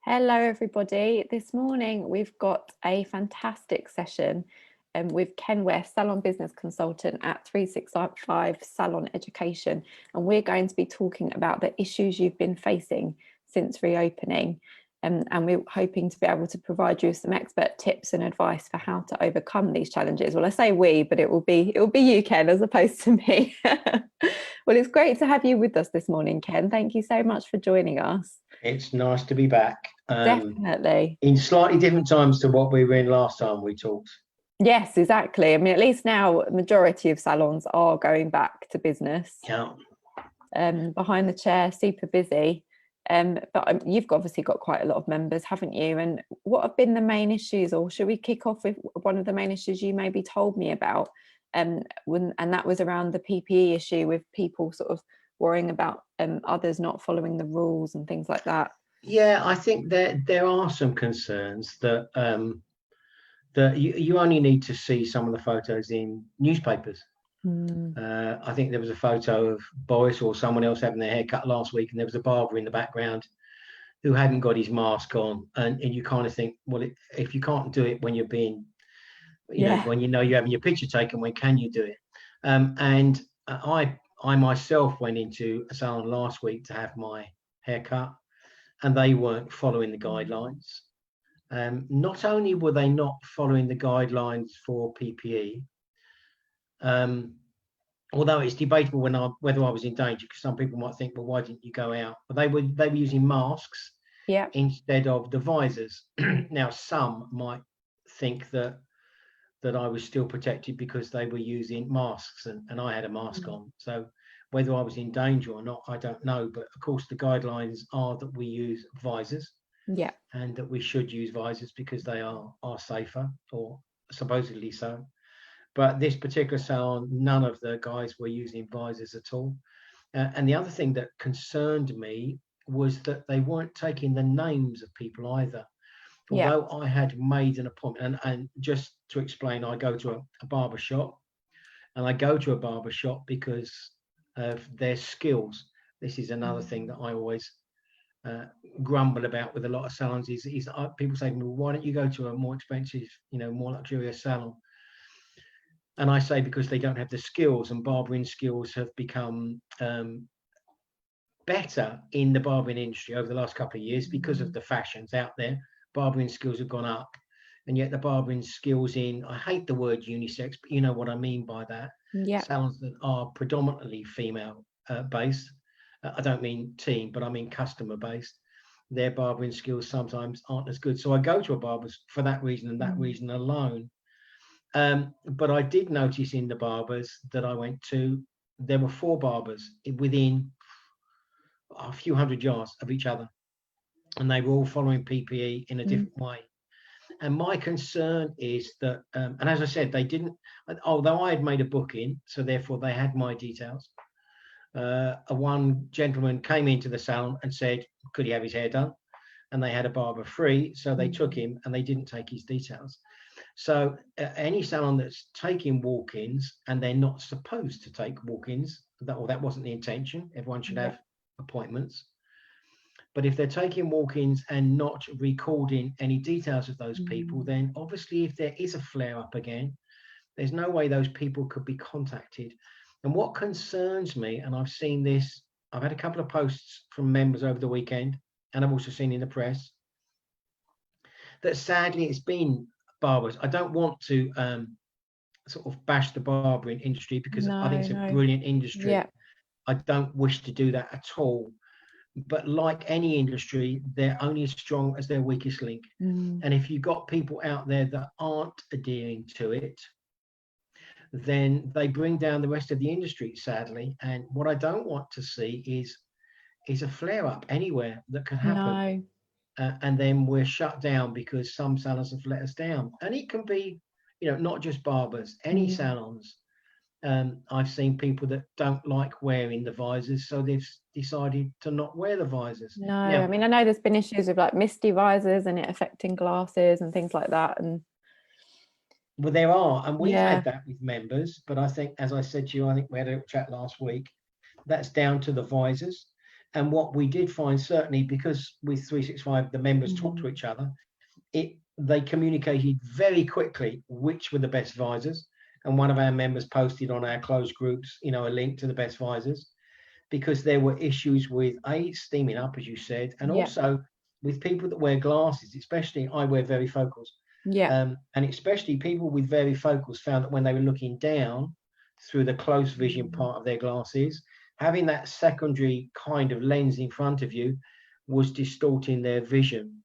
Hello everybody. This morning we've got a fantastic session with Ken West, Salon Business Consultant at 365 Salon Education, and we're going to be talking about the issues you've been facing since reopening, and we're hoping to be able to provide you with some expert tips and advice for how to overcome these challenges. Well, I say we, but it will be you, Ken, as opposed to me. Well, it's great to have you with us this morning, Ken. Thank you so much for joining us. It's nice to be back. Definitely. In slightly different times to what we were in last time we talked. Yes, exactly. I mean, at least now majority of salons are going back to business. Yeah. Behind the chair, super busy. But you've obviously got quite a lot of members, haven't you? And what have been the main issues, or should we kick off with one of the main issues you maybe told me about? And that was around the PPE issue, with people sort of worrying about others not following the rules and things like that. Yeah, I think there are some concerns that that you only need to see some of the photos in newspapers. I think there was a photo of Boris or someone else having their hair cut last week, and there was a barber in the background who hadn't got his mask on, and you kind of think, well, if you can't do it when you're being, when you're having your picture taken, when can you do it? And I myself went into a salon last week to have my hair cut, and they weren't following the guidelines. Not only were they not following the guidelines for PPE, although it's debatable whether I was in danger, because some people might think, well, why didn't you go out? But they were using masks instead of the visors. Now, some might think that I was still protected because they were using masks and I had a mask on. So whether I was in danger or not, I don't know. But of course, the guidelines are that we use visors. Yeah. And that we should use visors because they are safer, or supposedly so. But this particular salon, none of the guys were using visors at all. And the other thing that concerned me was that they weren't taking the names of people either. Although I had made an appointment, and just to explain, I go to a barber shop, and I go to a barber shop because of their skills. This is another thing that I always grumble about with a lot of salons is people say, well, why don't you go to a more expensive, more luxurious salon? And I say, because they don't have the skills, and barbering skills have become better in the barbering industry over the last couple of years because of the fashions out there. Barbering skills have gone up, and yet the barbering skills in, I hate the word unisex, but you know what I mean by that. Salons that are predominantly female based, I don't mean team, but I mean customer based, their barbering skills sometimes aren't as good. So I go to a barber's for that reason, and that reason alone. But I did notice in the barbers that I went to, there were 4 barbers within a few hundred yards of each other, and they were all following PPE in a different way. And my concern is that, and as I said, they didn't, although I had made a booking, so therefore they had my details. One gentleman came into the salon and said, could he have his hair done? And they had a barber free, so they took him, and they didn't take his details. So any salon that's taking walk-ins, and they're not supposed to take walk-ins, that wasn't the intention. Everyone should have appointments. But if they're taking walk-ins and not recording any details of those people, then obviously if there is a flare-up again, there's no way those people could be contacted. And what concerns me, and I've seen this, I've had a couple of posts from members over the weekend, and I've also seen in the press, that sadly it's been barbers. I don't want to sort of bash the barbering industry, because I think it's a brilliant industry. I don't wish to do that at all. But like any industry, they're only as strong as their weakest link. And if you've got people out there that aren't adhering to it, then they bring down the rest of the industry, sadly. And what I don't want to see is a flare-up anywhere that can happen. And then we're shut down because some salons have let us down. And it can be, not just barbers, any salons. I've seen people that don't like wearing the visors, so they've decided to not wear the visors. Now, I mean, I know there's been issues with like misty visors and it affecting glasses and things like that. And well, there are, and we've had that with members. But I think, as I said to you, I think we had a chat last week, that's down to the visors. And what we did find, certainly because with 365 the members talk to each other, they communicated very quickly which were the best visors. And one of our members posted on our closed groups, a link to the best visors, because there were issues with steaming up, as you said, and also with people that wear glasses. Especially, I wear varifocals, and especially people with varifocals found that when they were looking down through the close vision part of their glasses, having that secondary kind of lens in front of you was distorting their vision.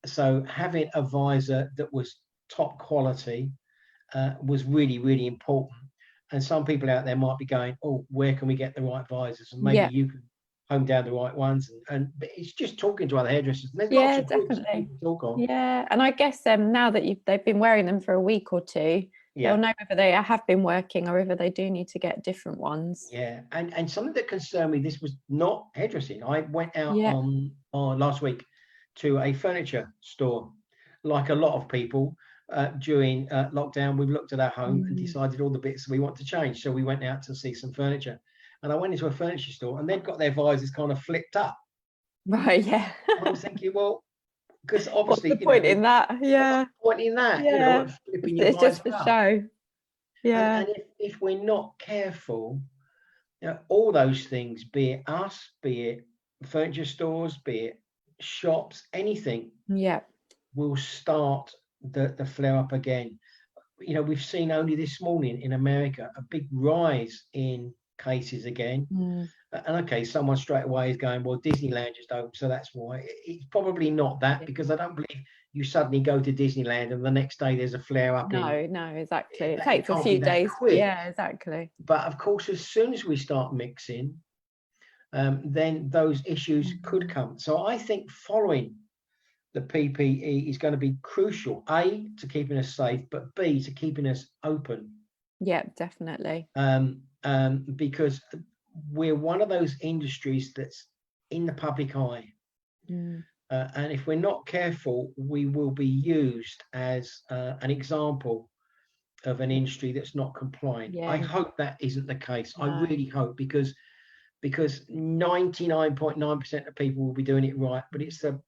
So having a visor that was top quality was really, really important. And some people out there might be going, oh, where can we get the right visors? And maybe you can home down the right ones. And it's just talking to other hairdressers. And there's lots of groups that people talk on. Yeah, and I guess now that they've been wearing them for a week or two, they'll know whether they have been working or whether they do need to get different ones. Yeah, and something that concerned me, this was not hairdressing. I went out on last week to a furniture store, like a lot of people. During lockdown, we've looked at our home and decided all the bits we want to change. So we went out to see some furniture, and I went into a furniture store, and they've got their visors kind of flipped up. Right. Yeah. And I was thinking, well, because obviously, what's the point in that? Yeah. What's the point in that? Yeah. It's just for show. Yeah. And if we're not careful, all those things, be it us, be it furniture stores, be it shops, anything, will start the flare up again. We've seen only this morning in America a big rise in cases again. And okay, someone straight away is going, well, Disneyland just opened, so that's why. It's probably not that, because I don't believe you suddenly go to Disneyland and the next day there's a flare up. No, exactly. It takes a few days. Yeah, exactly. But of course, as soon as we start mixing, then those issues could come. So I think following the PPE is going to be crucial, A, to keeping us safe, but B, to keeping us open. Yeah, definitely. Because we're one of those industries that's in the public eye. And if we're not careful, we will be used as an example of an industry that's not compliant. I hope that isn't the case. No. I really hope, because 99.9% of people will be doing it right, but it's the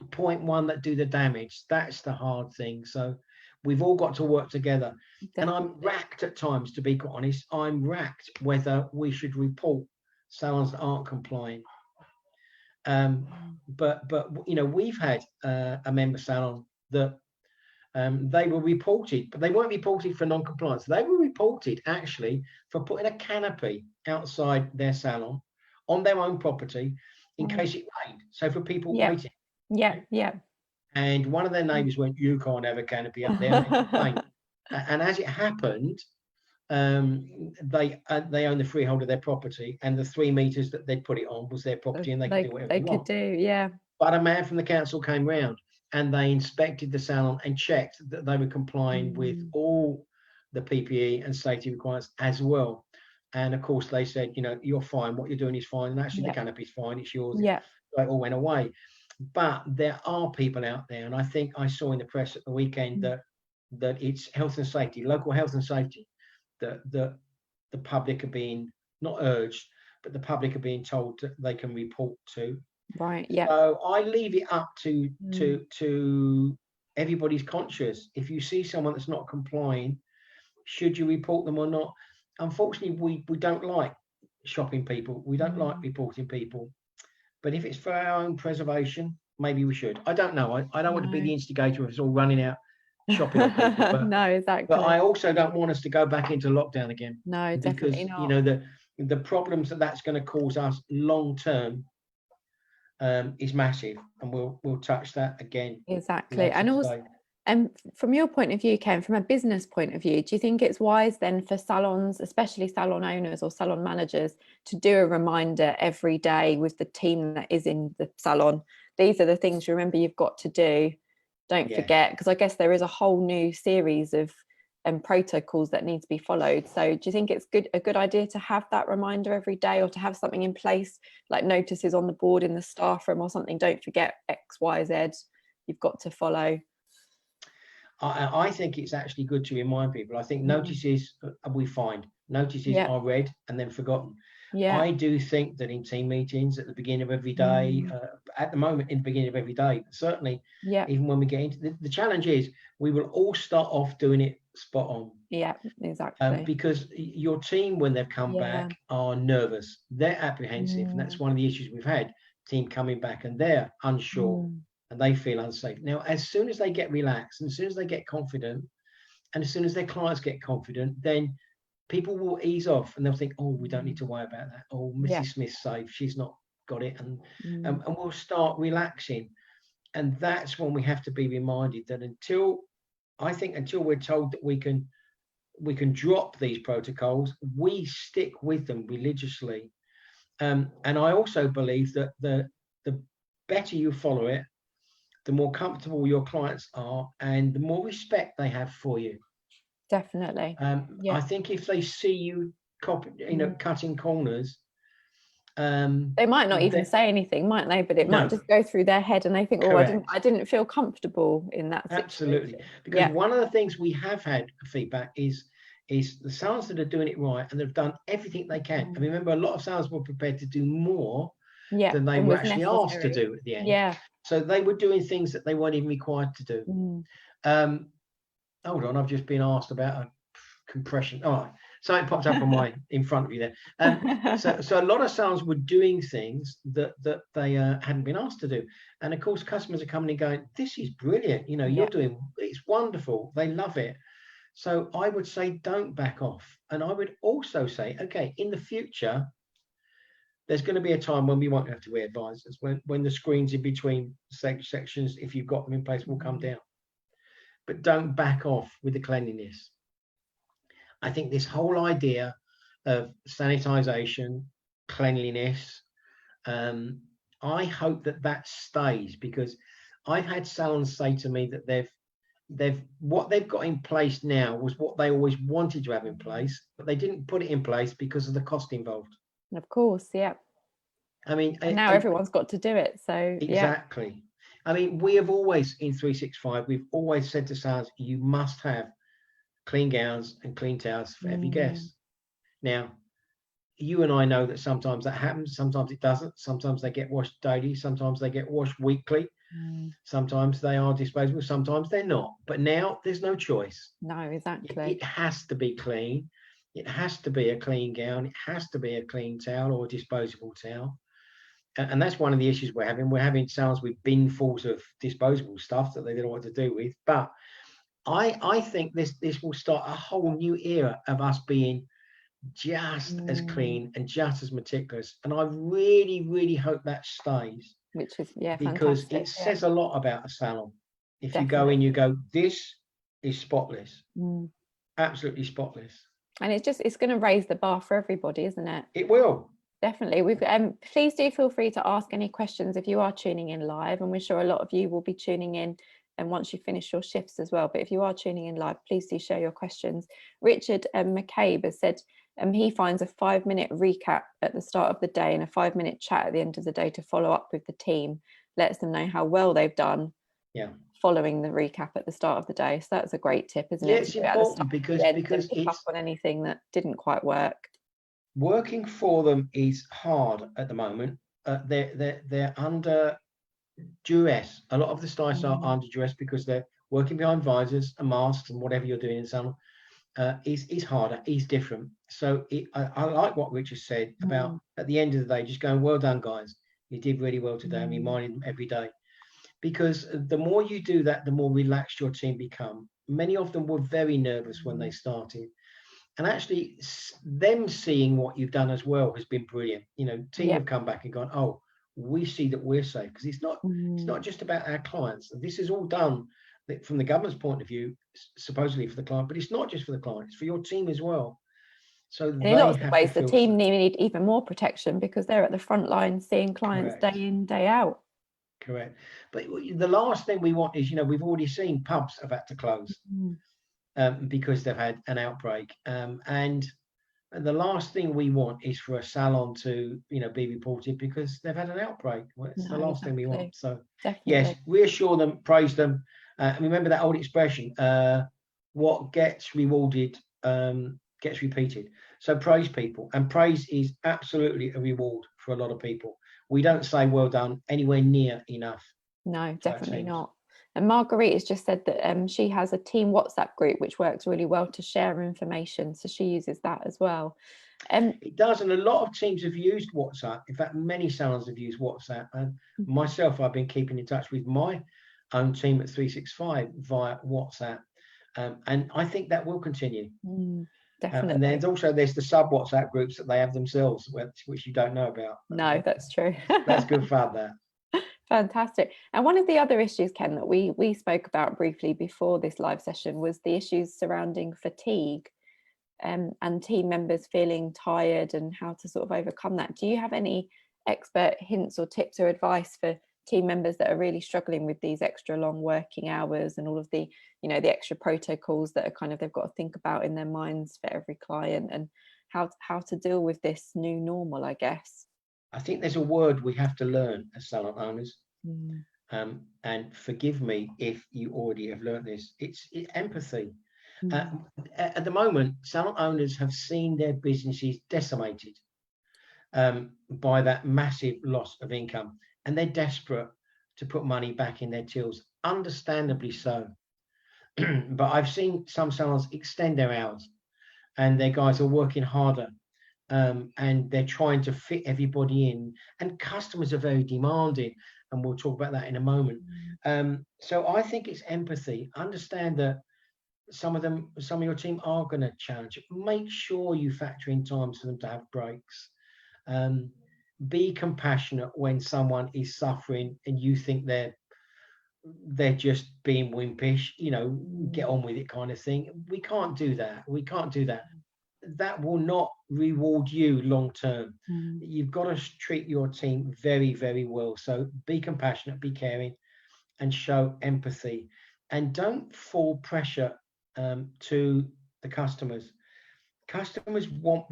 0.1 that do the damage. That's the hard thing. So we've all got to work together. Definitely. And I'm racked at times, to be quite honest. I'm racked whether we should report salons that aren't compliant. But we've had a member salon that they were reported, but they weren't reported for non-compliance. They were reported actually for putting a canopy outside their salon on their own property in case it rained. So for people waiting. Yeah. And one of their neighbours went, "You can't have a canopy up there." And as it happened, they own the freehold of their property, and the 3 meters that they'd put it on was their property, and they could do whatever they want. But a man from the council came round, and they inspected the salon and checked that they were complying with all the PPE and safety requirements as well. And of course, they said, you're fine. What you're doing is fine. And actually, the canopy's fine. It's yours. So it all went away. But there are people out there, and I think I saw in the press at the weekend that it's health and safety, local health and safety, that the public are being not urged, but the public are being told that they can report to. Right. Yeah. So I leave it up to everybody's conscious. If you see someone that's not complying, should you report them or not? Unfortunately, we don't like shopping people. We don't like reporting people. But if it's for our own preservation, maybe we should. I don't know. I don't want to be the instigator of us all running out shopping on people. But, no, exactly. But I also don't want us to go back into lockdown again. No, definitely not. Because, the problems that's going to cause us long term is massive, and we'll touch that again. Exactly. And also, from your point of view, Ken, from a business point of view, do you think it's wise then for salons, especially salon owners or salon managers, to do a reminder every day with the team that is in the salon? These are the things, remember, you've got to do. Don't forget, because I guess there is a whole new series of protocols that need to be followed. So do you think it's a good idea to have that reminder every day, or to have something in place, like notices on the board in the staff room or something? Don't forget X, Y, Z, you've got to follow. I think it's actually good to remind people. I think notices we find. Notices are read and then forgotten. I do think that in team meetings at the beginning of every day, at the moment in the beginning of every day, but certainly even when we get into the challenge is we will all start off doing it spot on. Yeah, exactly. Because your team, when they've come back, are nervous, they're apprehensive, and that's one of the issues we've had. Team coming back and they're unsure and they feel unsafe. Now, as soon as they get relaxed, and as soon as they get confident, and as soon as their clients get confident, then people will ease off and they'll think, oh, we don't need to worry about that. Oh, Mrs. Smith's safe, she's not got it, and we'll start relaxing. And that's when we have to be reminded that until we're told that we can drop these protocols, we stick with them religiously. And I also believe that the better you follow it, the more comfortable your clients are and the more respect they have for you. Definitely. I think if they see you cutting corners, they might not even say anything, might they? But it might just go through their head and they think, oh, I didn't feel comfortable in that situation. Absolutely. Because one of the things we have had feedback is the salons that are doing it right and they've done everything they can. And remember, a lot of salons were prepared to do more than they were actually asked to do at the end. So they were doing things that they weren't even required to do. Hold on, I've just been asked about a compression. Oh, something popped up on in front of you there. So a lot of salons were doing things that they hadn't been asked to do. And of course, customers are coming and going, this is brilliant. You're doing, it's wonderful. They love it. So I would say, don't back off. And I would also say, okay, in the future, there's going to be a time when we won't have to wear visors, when the screens in between sections, if you've got them in place, will come down. But don't back off with the cleanliness. I think this whole idea of sanitization, cleanliness, I hope that stays, because I've had salons say to me that what they've got in place now was what they always wanted to have in place, but they didn't put it in place because of the cost involved. Of course, I mean, and now everyone's got to do it. So exactly. I mean, we have always in 365, we've always said to salons, you must have clean gowns and clean towels for every guest. Now, you and I know that sometimes that happens, sometimes it doesn't. Sometimes they get washed daily, sometimes they get washed weekly, sometimes they are disposable, sometimes they're not. But now there's no choice. No, exactly. It has to be clean. It has to be a clean gown. It has to be a clean towel or a disposable towel. And that's one of the issues we're having. We're having salons with binfuls of disposable stuff that they don't know what to do with. But I think this will start a whole new era of us being just as clean and just as meticulous. And I really, really hope that stays. Which is because fantastic. It says a lot about a salon. If you go in, you go, this is spotless, absolutely spotless. And it's going to raise the bar for everybody, isn't it? It will. Definitely. We've please do feel free to ask any questions if you are tuning in live, and we're sure a lot of you will be tuning in and once you finish your shifts as well. But if you are tuning in live, please do share your questions. Richard McCabe has said he finds a 5-minute recap at the start of the day and a 5-minute chat at the end of the day to follow up with the team, lets them know how well they've done following the recap at the start of the day. So that's a great tip, isn't it? It's important because pick up on anything that didn't quite work. Working for them is hard at the moment. They're under duress. A lot of the stylists are under duress because they're working behind visors and masks and whatever you're doing in salon. Is harder, is different. So I like what Richard said about at the end of the day, just going, well done, guys. You did really well today, and reminding them every day. Because the more you do that, the more relaxed your team become. Many of them were very nervous when they started. And actually, them seeing what you've done as well has been brilliant. Team have come back and gone, oh, we see that we're safe, because it's not just about our clients. This is all done from the government's point of view, supposedly for the client, but it's not just for the client; it's for your team as well. So in lots of ways, the team need even more protection because they're at the front line seeing clients day in, day out. Correct. But the last thing we want is, we've already seen pubs have had to close. Because they've had an outbreak, and the last thing we want is for a salon to be reported because they've had an outbreak. Well, it's the last thing we want. So yes, reassure them, praise them, and remember that old expression, what gets rewarded gets repeated. So praise people, and praise is absolutely a reward for a lot of people. We don't say well done anywhere near enough. No, definitely not. And Marguerite has just said that she has a team WhatsApp group which works really well to share information, so she uses that as well. It does, and a lot of teams have used WhatsApp. In fact, many salons have used WhatsApp, and myself, I've been keeping in touch with my own team at 365 via WhatsApp, and I think that will continue. Definitely. And there's the sub WhatsApp groups that they have themselves, which you don't know about. No, that's true. That's good fun, that. Fantastic. And one of the other issues, Ken, that we spoke about briefly before this live session was the issues surrounding fatigue, and team members feeling tired and how to sort of overcome that. Do you have any expert hints or tips or advice for team members that are really struggling with these extra long working hours and all of the, the extra protocols that are kind of they've got to think about in their minds for every client, and how to deal with this new normal, I guess? I think there's a word we have to learn as salon owners, and forgive me if you already have learned this. It's empathy. At the moment, salon owners have seen their businesses decimated by that massive loss of income, and they're desperate to put money back in their tills, understandably so. But I've seen some salons extend their hours, and their guys are working harder, and they're trying to fit everybody in, and customers are very demanding, and we'll talk about that in a moment. So I think it's empathy. Understand that some of your team are going to challenge it. Make sure you factor in times for them to have breaks. Be compassionate when someone is suffering and you think they're just being wimpish, get on with it kind of thing. We can't do that. That will not reward you long term. You've got to treat your team very, very well. So be compassionate, be caring, and show empathy, and don't fall pressure to the customers. Customers want,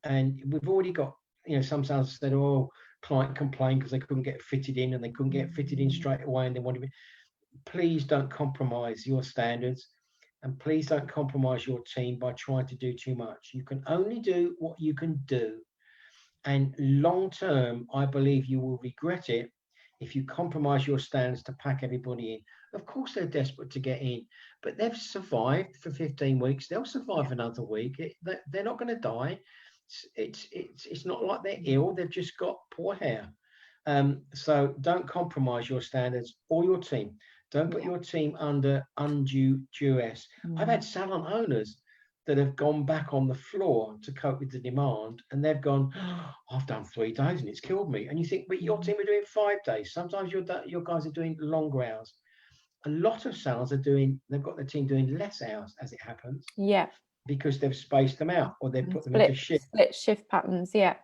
and we've already got, some salons said, oh, client complained because they couldn't get fitted in, and they couldn't get fitted in straight away, and they wanted. Please don't compromise your standards, and please don't compromise your team by trying to do too much. You can only do what you can do, and long term, I believe you will regret it if you compromise your standards to pack everybody in. Of course, they're desperate to get in, but they've survived for 15 weeks. They'll survive another week. They're not going to die. It's not like they're ill. They've just got poor hair. So don't compromise your standards or your team. Don't put your team under undue duress. I've had salon owners that have gone back on the floor to cope with the demand, and they've gone, oh, I've done 3 days and it's killed me. And you think, but your team are doing 5 days. Sometimes your guys are doing longer hours. A lot of salons they've got their team doing less hours, as it happens. Yeah. Because they've spaced them out, or they've put them into split shift patterns. Yeah.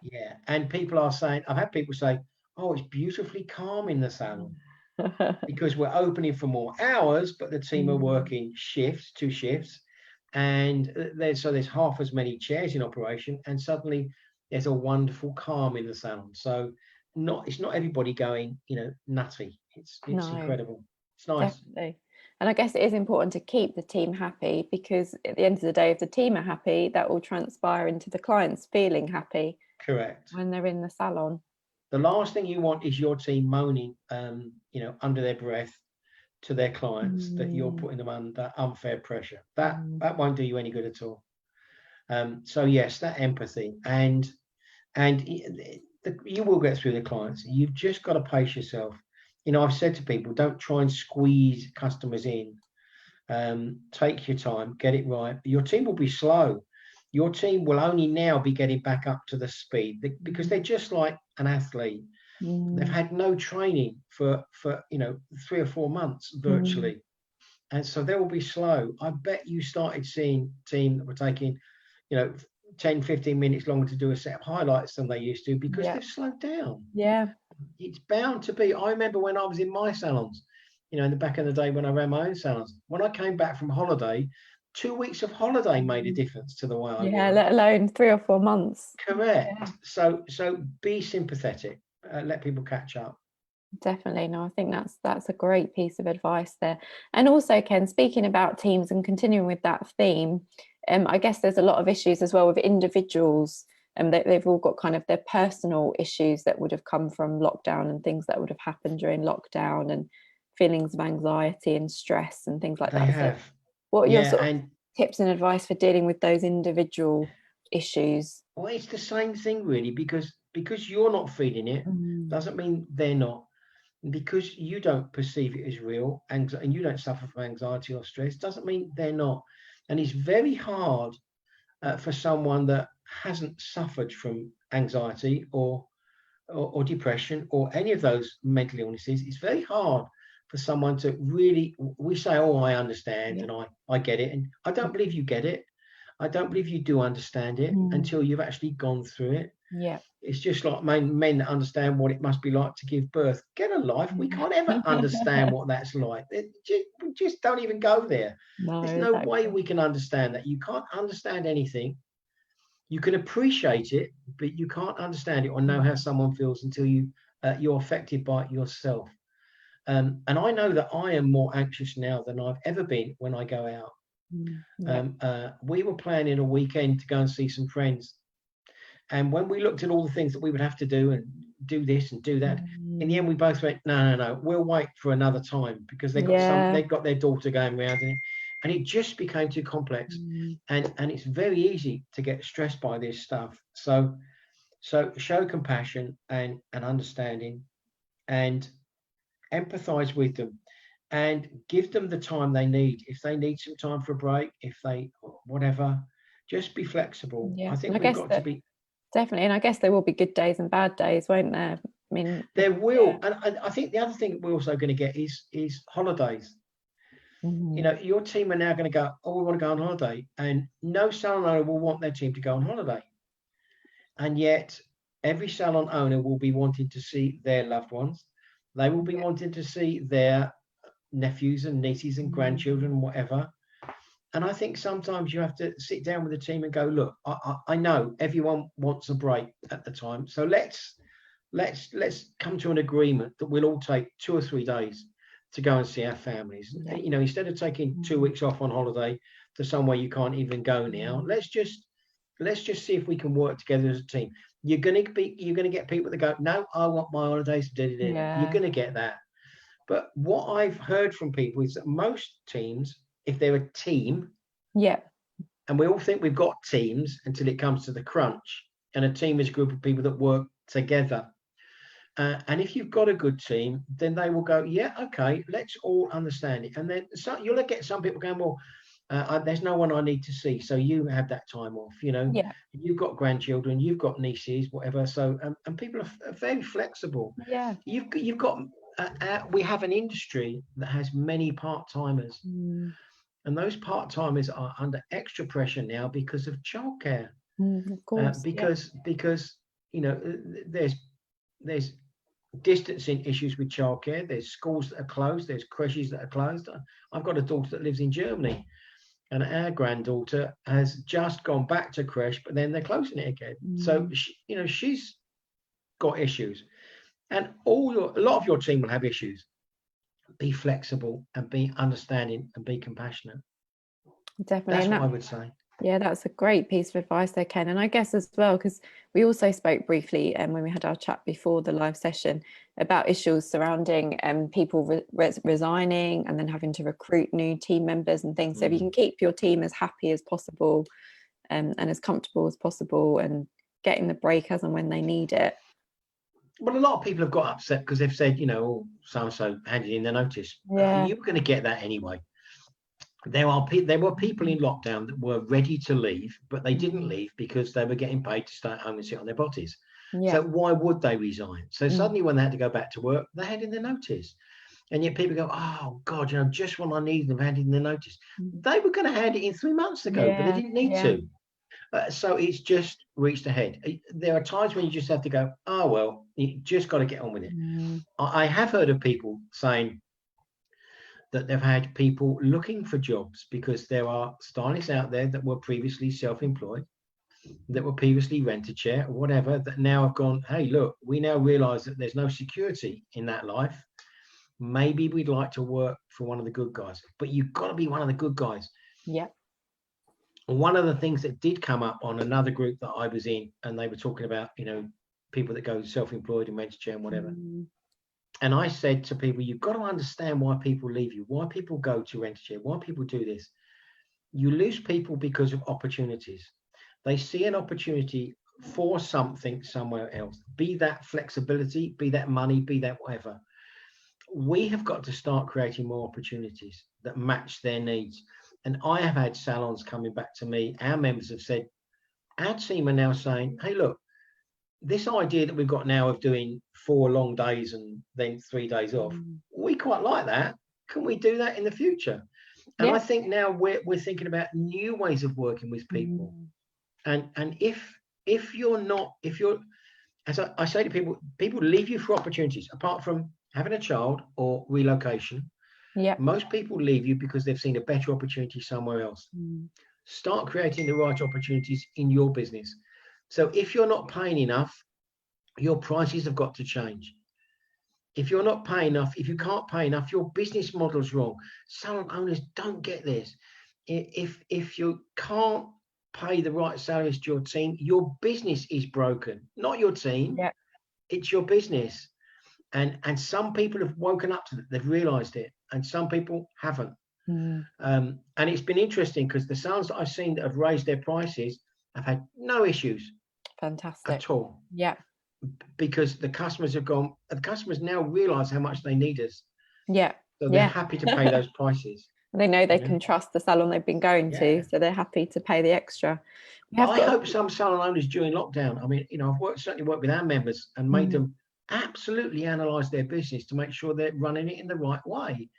And people are saying, I've had people say, oh, it's beautifully calm in the salon because we're opening for more hours, but the team are working 2 shifts, and there's half as many chairs in operation, and suddenly there's a wonderful calm in the salon. So it's not everybody going, nutty. It's incredible. It's nice. Definitely. And I guess it is important to keep the team happy, because at the end of the day, if the team are happy, that will transpire into the clients feeling happy. Correct. When they're in the salon. The last thing you want is your team moaning, under their breath to their clients that you're putting them under unfair pressure. That won't do you any good at all. So yes, that empathy, and you will get through the clients. You've just got to pace yourself. I've said to people, don't try and squeeze customers in. Take your time, get it right. Your team will be slow. Your team will only now be getting back up to the speed because they're just like an athlete. They've had no training for 3 or 4 months virtually. And so they will be slow. I bet you started seeing team that were taking, 10, 15 minutes longer to do a set of highlights than they used to, because they've slowed down. Yeah. It's bound to be. I remember when I was in my salons, in the back of the day when I ran my own salons, when I came back from holiday, 2 weeks of holiday made a difference to the way I work. Let alone 3 or 4 months. Correct. Yeah. So be sympathetic. Let people catch up. Definitely. No, I think that's a great piece of advice there. And also, Ken, speaking about teams and continuing with that theme, I guess there's a lot of issues as well with individuals, and they've all got kind of their personal issues that would have come from lockdown and things that would have happened during lockdown, and feelings of anxiety and stress and things like They that. So have. what are your Yeah, sort of and tips and advice for dealing with those individual issues? well, it's the same thing really, because you're not feeling it doesn't mean they're not. Because you don't perceive it as real, and you don't suffer from anxiety or stress, doesn't mean they're not. And it's very hard for someone that hasn't suffered from anxiety or depression or any of those mental illnesses. It's very hard for someone to really, we say, oh, I understand, Yeah. and I get it. And I don't believe you get it. I don't believe you do understand it until you've actually gone through it. Yeah. It's just like men that understand what it must be like to give birth. Get a life. We can't ever understand what that's like. We just don't even go there. No, There's no way exactly. we can understand that. You can't understand anything. You can appreciate it, but you can't understand it or know how someone feels until you're affected by it yourself. And I know that I am more anxious now than I've ever been when I go out. We were planning a weekend to go and see some friends. And when we looked at all the things that we would have to do and do this and do that, in the end, we both went, no, we'll wait for another time, because they've got their daughter going around, and it just became too complex. And it's very easy to get stressed by this stuff. So show compassion and understanding, and empathize with them, and give them the time they need. If they need some time for a break, if they whatever, just be flexible. Yeah, I think and I we've guess got to that be. definitely, and I guess there will be good days and bad days, won't there? I mean, There will, and I think the other thing that we're also going to get is holidays. You know, your team are now going to go, oh, we want to go on holiday, and no salon owner will want their team to go on holiday, and yet every salon owner will be wanting to see their loved ones. They will be wanting to see their nephews and nieces and grandchildren, whatever. And I think sometimes you have to sit down with the team and go, look, I know everyone wants a break at the time, so let's come to an agreement that we'll all take 2 or 3 days to go and see our families. You know, instead of taking 2 weeks off on holiday to somewhere you can't even go now, let's just see if we can work together as a team. You're gonna get people that go, no, I want my holidays. You're gonna get that. But what I've heard from people is that most teams, if they're a team, and we all think we've got teams until it comes to the crunch, and a team is a group of people that work together. And if you've got a good team, then they will go, yeah, okay, let's all understand it. And then you'll get some people going, well, there's no one I need to see, so you have that time off. You know, you've got grandchildren, you've got nieces, whatever. So and people are very flexible. You've got we have an industry that has many part-timers, and those part-timers are under extra pressure now because of childcare. Of course, because you know, there's distancing issues with childcare. There's schools that are closed. There's creches that are closed. I've got a daughter that lives in Germany, and our granddaughter has just gone back to creche, but then they're closing it again. So you know, she's got issues, and a lot of your team will have issues. Be flexible and be understanding and be compassionate. Definitely. That's what I would say. Yeah, that's a great piece of advice there, Ken. And I guess as well, because we also spoke briefly when we had our chat before the live session about issues surrounding people resigning and then having to recruit new team members and things. So if you can keep your team as happy as possible and as comfortable as possible and getting the break as and when they need it. Well, a lot of people have got upset because they've said, you know, oh, so-and-so handed in their notice. You were going to get that anyway. There were people in lockdown that were ready to leave, but they didn't leave because they were getting paid to stay at home and sit on their botties. So why would they resign? So suddenly when they had to go back to work, they had in their notice. And yet people go, oh, God, you know, just when I need them, handed in their notice. They were going to hand it in 3 months ago, but they didn't need to. So it's just reached ahead. There are times when you just have to go, oh, well, you just got to get on with it. I have heard of people saying that they've had people looking for jobs because there are stylists out there that were previously self-employed, that were previously rent-a-chair or whatever, that now have gone, hey, look, we now realize that there's no security in that life. Maybe we'd like to work for one of the good guys, but you've got to be one of the good guys. one of the things that did come up on another group that I was in, and they were talking about, people that go self-employed and rent a chair and whatever. And I said to people, you've got to understand why people leave you, why people go to rent a chair, why people do this. You lose people because of opportunities. They see an opportunity for something somewhere else, be that flexibility, be that money, be that whatever. We have got to start creating more opportunities that match their needs. And I have had salons coming back to me. Our members have said, our team are now saying, hey, look, this idea that we've got now of doing 4 long days and then 3 days off, we quite like that. Can we do that in the future? And I think now we're thinking about new ways of working with people. And if you're, as I say to people leave you for opportunities, apart from having a child or relocation. Most people leave you because they've seen a better opportunity somewhere else. Start creating the right opportunities in your business. So if you're not paying enough, your prices have got to change. If you're not paying enough, if you can't pay enough, your business model's wrong. Salon owners don't get this. If you can't pay the right salaries to your team, your business is broken, not your team. It's your business. And some people have woken up to it, they've realized it, and some people haven't. And it's been interesting because the salons that I've seen that have raised their prices have had no issues. Fantastic. At all. Because the customers now realize how much they need us. So they're happy to pay those prices. They know they can trust the salon they've been going to, so they're happy to pay the extra. I hope some salon owners during lockdown, I mean, I've certainly worked with our members and made them absolutely analyze their business to make sure they're running it in the right way.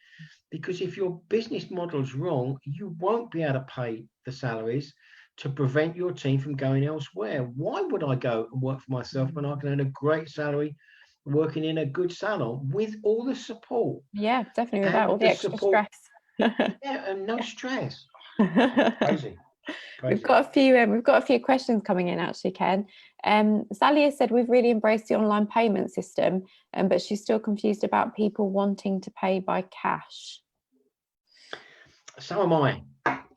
Because if your business model's wrong, you won't be able to pay the salaries to prevent your team from going elsewhere. Why would I go and work for myself when I can earn a great salary working in a good salon with all the support? Definitely, without all the extra stress. And no stress. Crazy. We've got a few questions coming in actually, Ken. Sally has said we've really embraced the online payment system, but she's still confused about people wanting to pay by cash. So am I.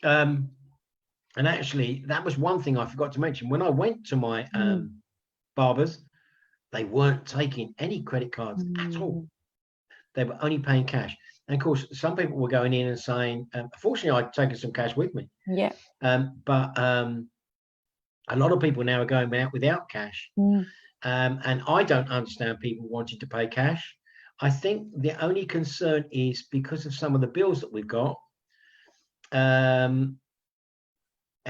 And actually, that was one thing I forgot to mention. When I went to my barbers, they weren't taking any credit cards at all. They were only paying cash. And of course, some people were going in and saying, fortunately, I'd taken some cash with me. But a lot of people now are going out without cash. And I don't understand people wanting to pay cash. I think the only concern is because of some of the bills that we've got. How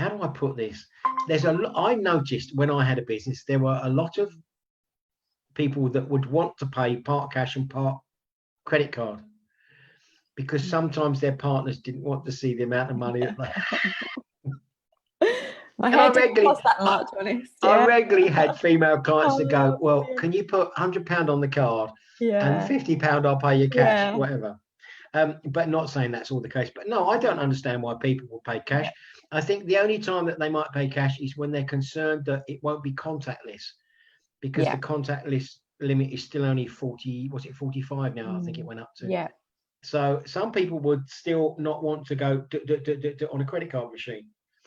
do I put this? I noticed when I had a business, there were a lot of people that would want to pay part cash and part credit card, because sometimes their partners didn't want to see the amount of money that they My hair didn't cost that much, honest. I regularly had female clients that go, well, can you put £100 on the card and £50 I'll pay you cash, whatever. But not saying that's all the case. But no, I don't understand why people will pay cash. I think the only time that they might pay cash is when they're concerned that it won't be contactless, because the contactless limit is still only 40, was it 45 now? I think it went up to. So some people would still not want to go on a credit card machine.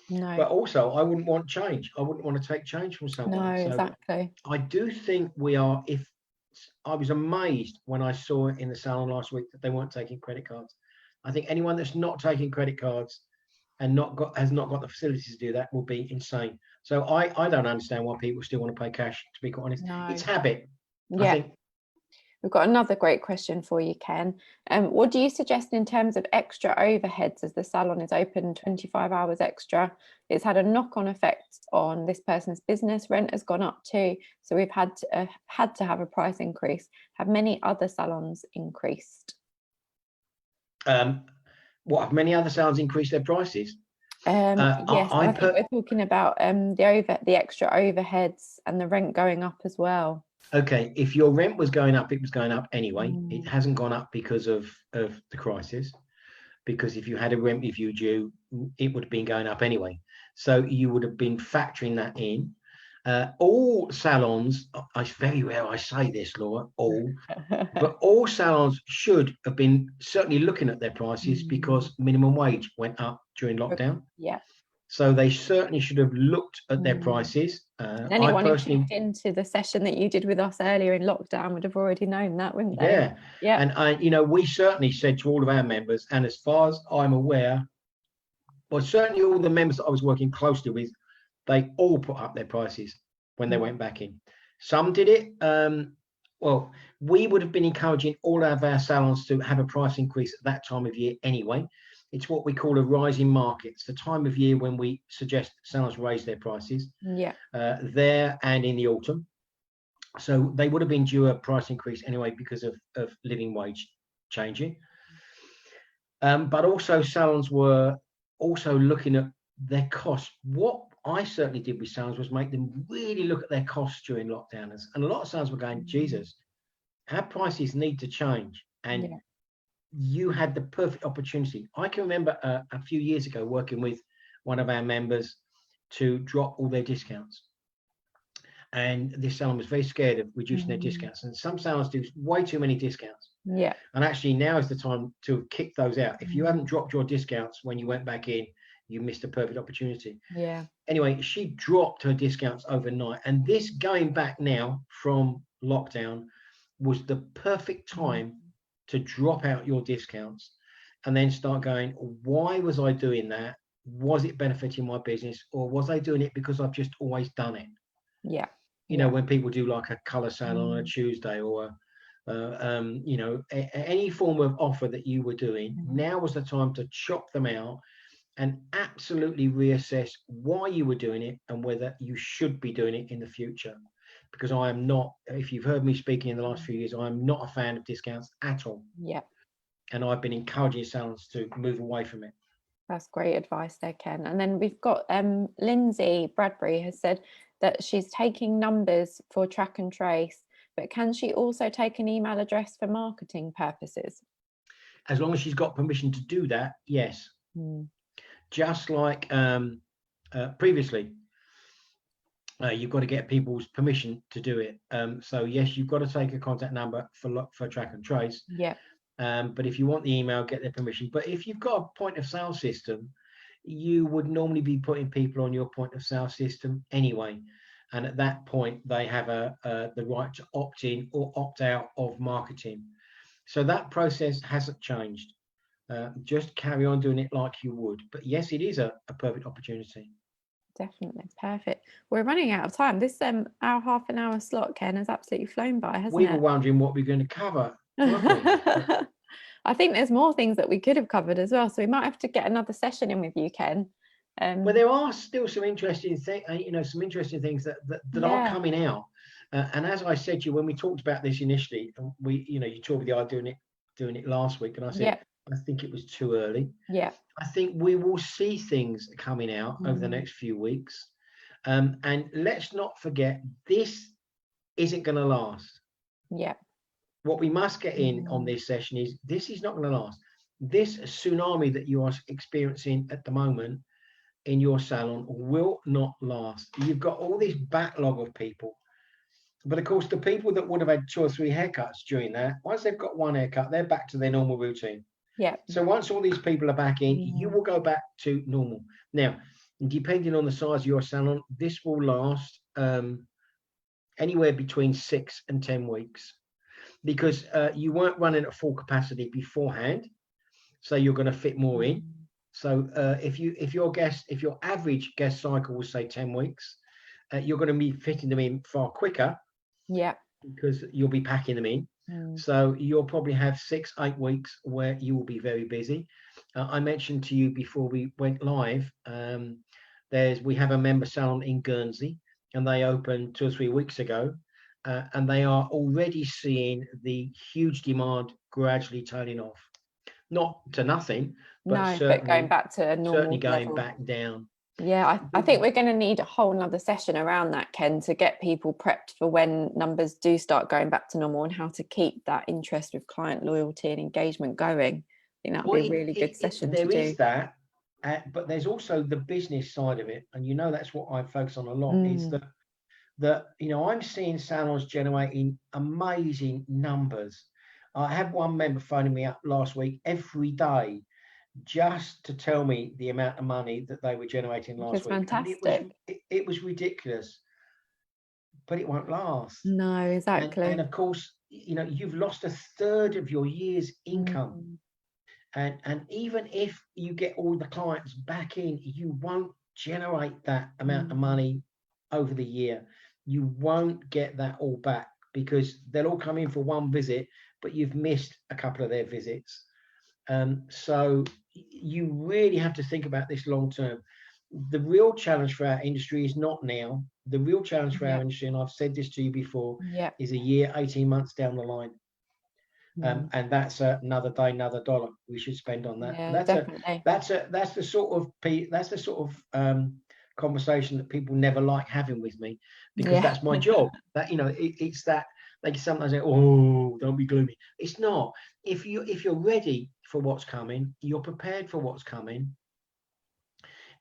No. But also, I wouldn't want change. I wouldn't want to take change from someone. No, so exactly. I do think I was amazed when I saw in the salon last week that they weren't taking credit cards. I think anyone that's not taking credit cards and has not got the facilities to do that will be insane. So I don't understand why people still want to pay cash, to be quite honest. No. It's habit. I think. We've got another great question for you, Ken. What do you suggest in terms of extra overheads, as the salon is open 25 hours extra? It's had a knock-on effect on this person's business. Rent has gone up too, so we've had to have a price increase. Have many other salons increased? What, have many other salons increased their prices? Yes, I think we're talking about the extra overheads and the rent going up as well. Okay, if your rent was going up, it was going up anyway. It hasn't gone up because of the crisis, because if you had a rent review due, it would have been going up anyway. So you would have been factoring that in. All salons, it's very rare I say this, Laura, but all salons should have been certainly looking at their prices, because minimum wage went up during lockdown. So they certainly should have looked at their prices. Anyone who tuned into the session that you did with us earlier in lockdown would have already known that, wouldn't they? Yeah. And we certainly said to all of our members, and as far as I'm aware, well, certainly all the members that I was working closely with, they all put up their prices when they went back in. Some did it. Well, we would have been encouraging all of our salons to have a price increase at that time of year anyway. It's what we call a rising market. It's the time of year when we suggest salons raise their prices. There and in the autumn. So they would have been due a price increase anyway because of living wage changing. But also salons were also looking at their costs. What I certainly did with salons was make them really look at their costs during lockdown. And a lot of salons were going, Jesus, our prices need to change. And you had the perfect opportunity. I can remember a few years ago working with one of our members to drop all their discounts. And this salon was very scared of reducing their discounts. And some salons do way too many discounts. And actually now is the time to kick those out. If you haven't dropped your discounts when you went back in, you missed a perfect opportunity. Anyway, she dropped her discounts overnight. And this going back now from lockdown was the perfect time to drop out your discounts and then start going, why was I doing that? Was it benefiting my business, or was I doing it because I've just always done it? You know, when people do like a color salon on a Tuesday, or any form of offer that you were doing, now was the time to chop them out and absolutely reassess why you were doing it and whether you should be doing it in the future. Because I am not, if you've heard me speaking in the last few years, I'm not a fan of discounts at all. And I've been encouraging salons to move away from it. That's great advice there, Ken. And then we've got Lindsay Bradbury has said that she's taking numbers for track and trace, but can she also take an email address for marketing purposes? As long as she's got permission to do that, yes. Just like previously, you've got to get people's permission to do it. So yes, you've got to take a contact number for track and trace. But if you want the email, get their permission. But if you've got a point of sale system, you would normally be putting people on your point of sale system anyway. And at that point, they have the right to opt in or opt out of marketing. So that process hasn't changed. Just carry on doing it like you would. But yes, it is a perfect opportunity. Definitely. Perfect. We're running out of time. This our half an hour slot, Ken, has absolutely flown by, hasn't it? We were wondering what we're going to cover. I think there's more things that we could have covered as well. So we might have to get another session in with you, Ken. Well, there are still some interesting things, things that are coming out. And as I said to you, when we talked about this initially, you talked with the idea doing it last week, and I said, I think it was too early. I think we will see things coming out over the next few weeks. And let's not forget, this isn't going to last. What we must get in on this session is this is not going to last. This tsunami that you are experiencing at the moment in your salon will not last. You've got all this backlog of people. But of course, the people that would have had 2 or 3 haircuts during that, once they've got one haircut, they're back to their normal routine. So once all these people are back in, you will go back to normal. Now, depending on the size of your salon, this will last anywhere between 6 and 10 weeks. Because you weren't running at full capacity beforehand, so you're going to fit more in. So if your average guest cycle was say 10 weeks, you're going to be fitting them in far quicker. Because you'll be packing them in. So you'll probably have 6-8 weeks where you will be very busy. I mentioned to you before we went live, we have a member salon in Guernsey, and they opened 2 or 3 weeks ago. And they are already seeing the huge demand gradually tailing off. Not to nothing, but but going back to a normal certainly going level. back down. I think we're going to need a whole nother session around that, Ken, to get people prepped for when numbers do start going back to normal and how to keep that interest with client loyalty and engagement going. I think that would be a really good session to do. There is that, but there's also the business side of it. And that's what I focus on a lot, is that I'm seeing salons generating amazing numbers. I had one member phoning me up last week every day, just to tell me the amount of money that they were generating last week. Fantastic. And it was ridiculous, but it won't last. No, exactly. And of course, you know, you've lost a third of your year's income. And even if you get all the clients back in, you won't generate that amount of money over the year. You won't get that all back, because they'll all come in for one visit, but you've missed a couple of their visits. So you really have to think about this long term. The real challenge for our industry is not now. The real challenge for our industry, and I've said this to you before, is a year, 18 months down the line. And that's another day, another dollar we should spend on that. Yeah, definitely. That's the sort of conversation that people never like having with me, because that's my job. That, you know, it's that, like, sometimes say, oh, don't be gloomy. It's not. If you're ready for what's coming, you're prepared for what's coming,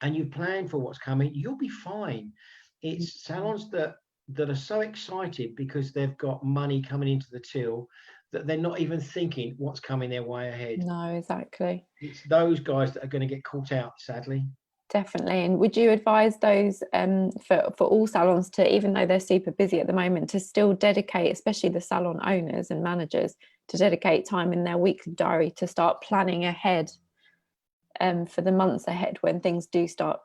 and you plan for what's coming, you'll be fine. It's salons that are so excited because they've got money coming into the till that they're not even thinking what's coming their way ahead. No, exactly. It's those guys that are going to get caught out, sadly. Definitely. And would you advise those for all salons to, even though they're super busy at the moment, to still dedicate, especially the salon owners and managers, to dedicate time in their weekly diary to start planning ahead for the months ahead when things do start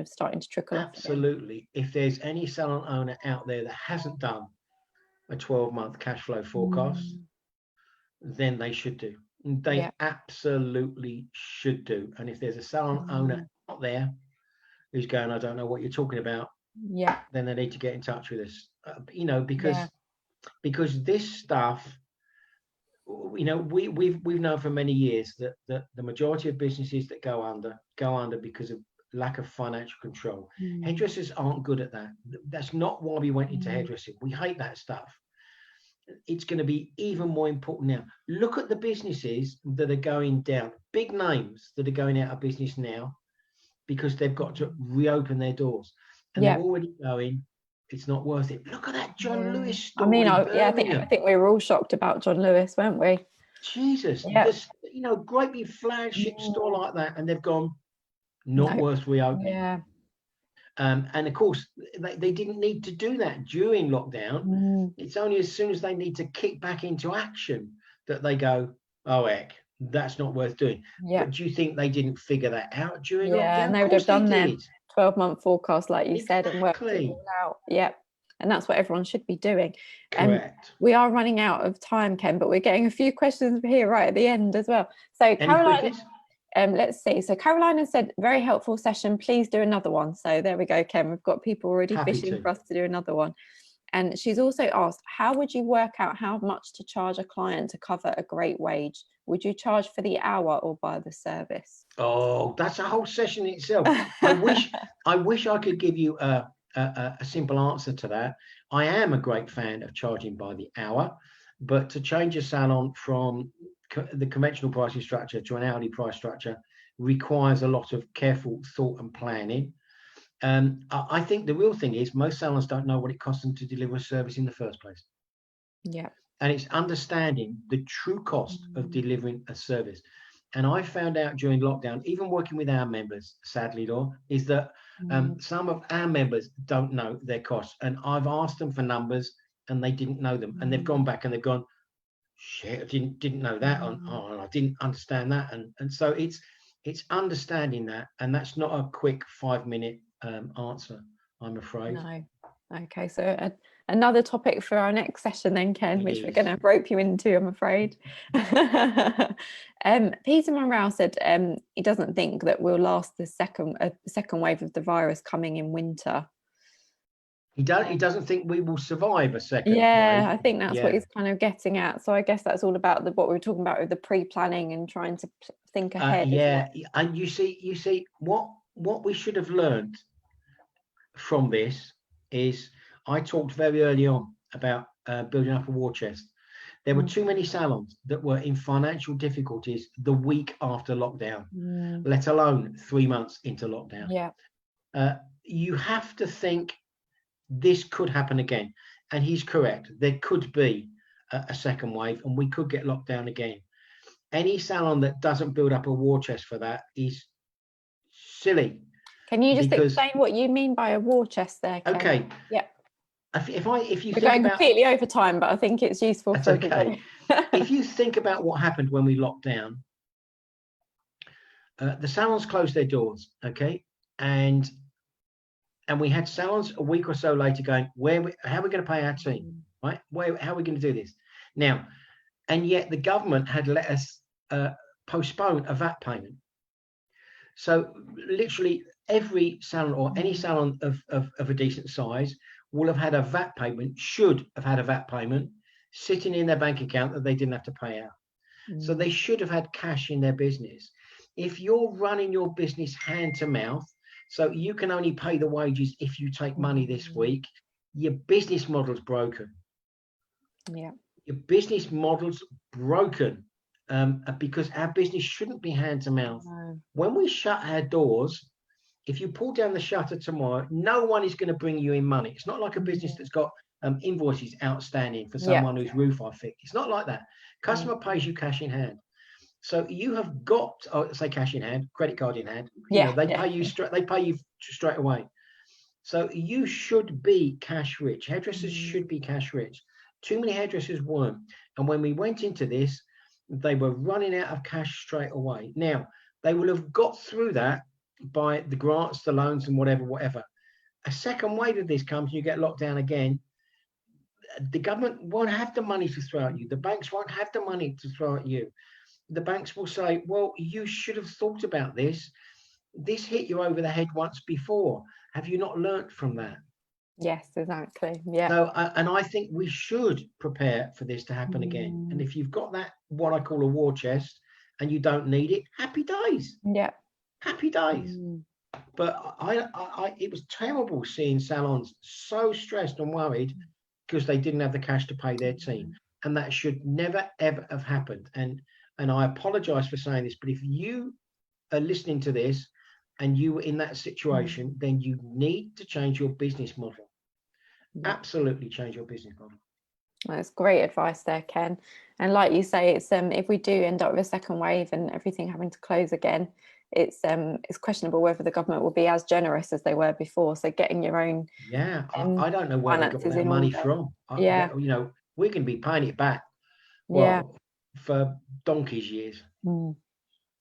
starting to trickle off? Absolutely. If there's any salon owner out there that hasn't done a 12-month cash flow forecast, then they should do. They absolutely should do. And if there's a salon owner out there who's going, I don't know what you're talking about, then they need to get in touch with us. You know, because this stuff, you know, we've known for many years that the majority of businesses that go under because of lack of financial control. Hairdressers aren't good at that. That's not why we went into hairdressing. We hate that stuff. It's going to be even more important now. Look at the businesses that are going down, big names that are going out of business now because they've got to reopen their doors, and they're already going, it's not worth it. Look at that John Lewis story. I mean, I think we were all shocked about John Lewis, weren't we? Jesus, this, you know, great big flagship store like that, and they've gone, not worth reopening. And of course, they didn't need to do that during lockdown. It's only as soon as they need to kick back into action that they go, oh, heck, that's not worth doing. But do you think they didn't figure that out during lockdown? Yeah, and they would have done their 12-month forecast, like you said, and worked it all out. And that's what everyone should be doing. Correct. We are running out of time, Ken, but we're getting a few questions here right at the end as well. So Caroline, let's see. So Carolina said, very helpful session. Please do another one. So there we go, Ken. We've got people already fishing for us to do another one. And she's also asked, how would you work out how much to charge a client to cover a great wage? Would you charge for the hour or by the service? Oh, that's a whole session in itself. I wish I could give you a simple answer to that. I am a great fan of charging by the hour, but to change a salon from the conventional pricing structure to an hourly price structure requires a lot of careful thought and planning. I think the real thing is most salons don't know what it costs them to deliver a service in the first place. And it's understanding the true cost of delivering a service. And I found out during lockdown, even working with our members, sadly, Laura, is that some of our members don't know their costs. And I've asked them for numbers and they didn't know them. And they've gone back and they've gone, shit, I didn't know that. I didn't understand that. And so it's understanding that. And that's not a quick 5-minute answer, I'm afraid. No. Okay, so another topic for our next session then, Ken, which we're going to rope you into, I'm afraid. Peter Monroe said he doesn't think that we'll last the second wave of the virus coming in winter. He doesn't think we will survive a second wave. I think that's what he's kind of getting at. So I guess that's all about what we were talking about with the pre-planning and trying to think ahead. And you see what we should have learned from this is, I talked very early on about building up a war chest. There were too many salons that were in financial difficulties the week after lockdown, let alone 3 months into lockdown. You have to think this could happen again. And he's correct. There could be a second wave and we could get locked down again. any salon that doesn't build up a war chest for that is silly. Can you just explain what you mean by a war chest there, Ken? Okay. Yeah. If you We're think going about, completely over time, but I think it's useful for everybody. If you think about what happened when we locked down, the salons closed their doors, okay, and we had salons a week or so later going, how are we going to pay our team, right? How are we going to do this now? And yet the government had let us postpone a VAT payment. So literally every salon, or any salon of a decent size, will have had a VAT payment, should have had a VAT payment sitting in their bank account that they didn't have to pay out. So they should have had cash in their business. If you're running your business hand to mouth, so you can only pay the wages if you take money this week, your business model's broken. Yeah. Your business model's broken, because our business shouldn't be hand to mouth. No. When we shut our doors, if you pull down the shutter tomorrow, no one is going to bring you in money. It's not like a business that's got invoices outstanding for someone whose roof I fixed. It's not like that. Customer pays you cash in hand. So you have got, say cash in hand, credit card in hand. They pay you straight. They pay you straight away. So you should be cash rich. Hairdressers should be cash rich. Too many hairdressers weren't. And when we went into this, they were running out of cash straight away. Now, they will have got through that by the grants, the loans, and whatever. A second wave of this comes and you get locked down again. The government won't have the money to throw at you. The banks won't have the money to throw at you. The banks will say, well, you should have thought about this. This hit you over the head once before. Have you not learnt from that? Yes, exactly. Yeah. So, and I think we should prepare for this to happen again. And if you've got that, what I call a war chest, and you don't need it, happy days. Yeah. Happy days. But it was terrible seeing salons so stressed and worried because they didn't have the cash to pay their team. And that should never, ever have happened. And I apologize for saying this, but if you are listening to this and you were in that situation, then you need to change your business model. Absolutely change your business model. That's great advice there, Ken. And like you say, it's if we do end up with a second wave and everything having to close again, it's questionable whether the government will be as generous as they were before. So getting your own I don't know where they got that money from. We can be paying it back for donkey's years.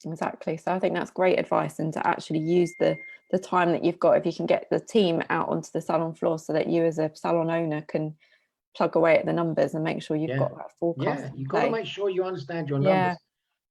Exactly. So I think that's great advice, and to actually use the time that you've got, if you can get the team out onto the salon floor so that you as a salon owner can plug away at the numbers and make sure you've got that forecast. You've got to make sure you understand your numbers.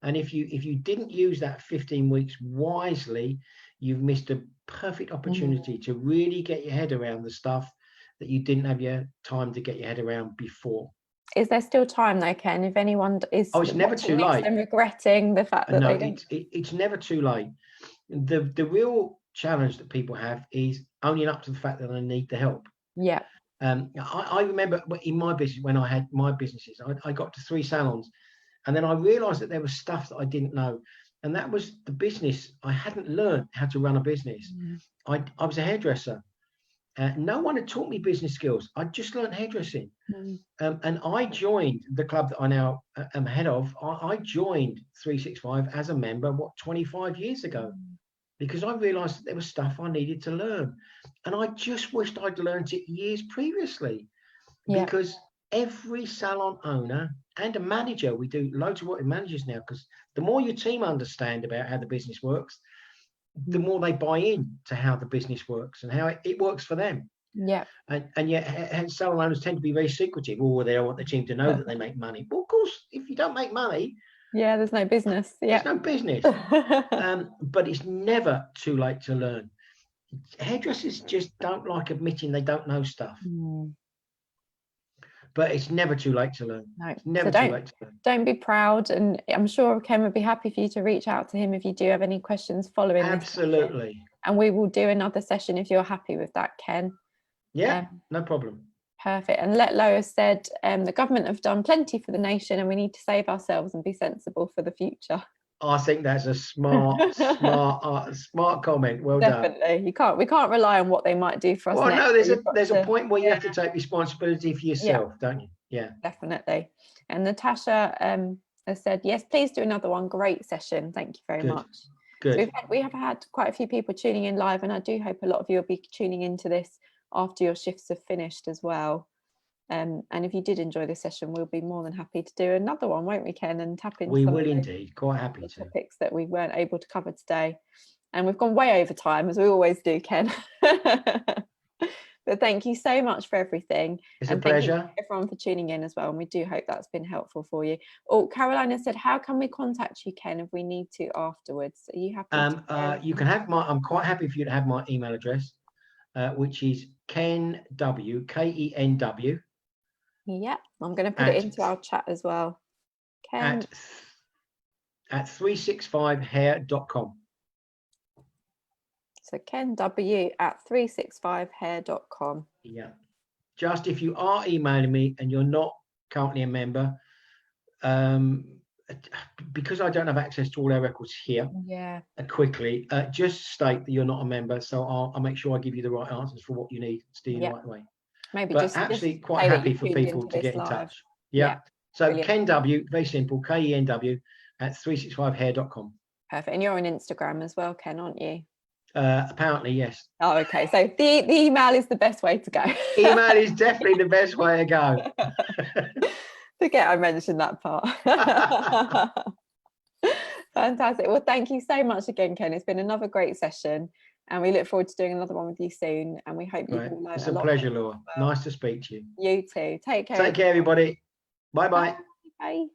And if you didn't use that 15 weeks wisely, you've missed a perfect opportunity to really get your head around the stuff that you didn't have your time to get your head around before. Is there still time though, Ken? If anyone is it's never too late and regretting the fact that they don't... it's never too late. The real challenge that people have is owning up to the fact that they need the help. I remember in my business, when I had my businesses, I got to 3 salons, and then I realized that there was stuff that I didn't know, and that was the business. I hadn't learned how to run a business. I was a hairdresser. No one had taught me business skills. I just learned hairdressing. And I joined the club that I now am head of. I joined 365 as a member, 25 years ago, because I realized that there was stuff I needed to learn. And I just wished I'd learned it years previously, because every salon owner and a manager, we do loads of work with managers now, because the more your team understand about how the business works, the more they buy in to how the business works and how it works for them. And yet salon owners tend to be very secretive. They don't want the team to know that they make money. Well, of course, if you don't make money, there's no business. There's no business. But it's never too late to learn. Hairdressers just don't like admitting they don't know stuff. But it's never too late to learn. No, it's never too late to learn. Don't be proud, and I'm sure Ken would be happy for you to reach out to him if you do have any questions following this. Absolutely. And we will do another session if you're happy with that, Ken. No problem. Perfect. And let Lois said, the government have done plenty for the nation, and we need to save ourselves and be sensible for the future. I think that's a smart comment. Well done. Definitely. We can't rely on what they might do for us. Well, no, there's a point where you have to take responsibility for yourself, don't you? Yeah. Definitely. And Natasha has said, yes, please do another one. Great session. Thank you very much. Good. So we have had quite a few people tuning in live, and I do hope a lot of you will be tuning into this after your shifts have finished as well. And if you did enjoy this session, we'll be more than happy to do another one, won't we, Ken? And tap into we some will of those indeed. Quite happy to. topics that we weren't able to cover today. And we've gone way over time, as we always do, Ken. But thank you so much for everything. It's and a pleasure. Thank you everyone for tuning in as well. And we do hope that's been helpful for you. Oh, Carolina said, how can we contact you, Ken, if we need to afterwards? Are you happy? You can have my, I'm quite happy for you to have my email address, which is KenW, KENW. Yeah, I'm going to put it into our chat as well. Ken at 365hair.com. So KenW at 365hair.com. Yeah. Just if you are emailing me and you're not currently a member, because I don't have access to all our records here, quickly, just state that you're not a member, so I'll make sure I give you the right answers for what you need to do the right way. Maybe but just absolutely just quite happy for people to get in touch. Yeah. So brilliant. KenW, very simple, KENW at 365hair.com. Perfect. And you're on Instagram as well, Ken, aren't you? Apparently, yes. Oh, okay. So the email is the best way to go. Email is definitely the best way to go. Forget I mentioned that part. Fantastic. Well, thank you so much again, Ken. It's been another great session, and we look forward to doing another one with you soon. And we hope you've all learned it's a lot. It's a pleasure, Laura. Nice to speak to you. You too. Take care. Take care, everybody. Bye-bye. Bye.